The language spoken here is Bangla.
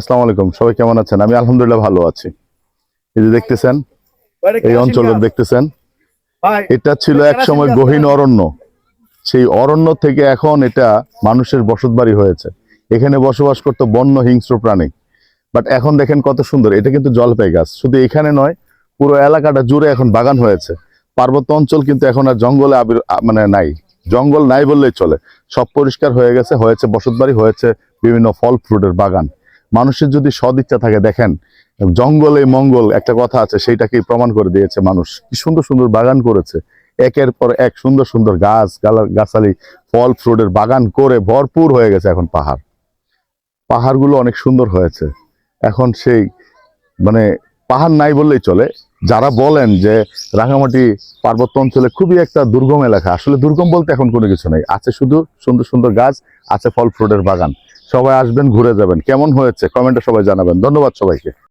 আসসালামু আলাইকুম, সবাই কেমন আছেন? আমি আলহামদুলিল্লাহ ভালো আছি। এই যে দেখতেছেন, এই অঞ্চলটা দেখতেছেন, এটা ছিল এক সময় গহীন অরণ্য। সেই অরণ্য থেকে এখন এটা মানুষের বসতবাড়ি হয়েছে। এখানে বসবাস করতো বন্য হিংস্র প্রাণী, বাট এখন দেখেন কত সুন্দর। এটা কিন্তু জলপাই গাছ, শুধু এখানে নয়, পুরো এলাকাটা জুড়ে এখন বাগান হয়েছে। পার্বত্য অঞ্চল কিন্তু এখন আর জঙ্গলে মানে নাই, জঙ্গল নাই বললেই চলে। সব পরিষ্কার হয়ে গেছে, হয়েছে বসতবাড়ি, হয়েছে বিভিন্ন ফল ফ্রুটের বাগান। মানুষের যদি সদিচ্ছা থাকে, দেখেন জঙ্গলে মঙ্গল একটা কথা আছে, সেইটাকেই প্রমাণ করে দিয়েছে মানুষ। কি সুন্দর সুন্দর বাগান করেছে, একের পর এক সুন্দর সুন্দর গাছ গাছালি, ফল ফ্রুটের বাগান করে ভরপুর হয়ে গেছে। এখন পাহাড়গুলো অনেক সুন্দর হয়েছে। এখন সেই মানে পাহাড় নাই বললেই চলে। যারা বলেন যে রাঙামাটি পার্বত্য অঞ্চলে খুবই একটা দুর্গম এলাকা, আসলে দুর্গম বলতে এখন কোনো কিছু নেই, আছে শুধু সুন্দর সুন্দর গাছ, আছে ফল ফ্রুটের বাগান। সবাই আসবেন, ঘুরে যাবেন। কেমন হয়েছে কমেন্টে সবাই জানাবেন। ধন্যবাদ সবাইকে।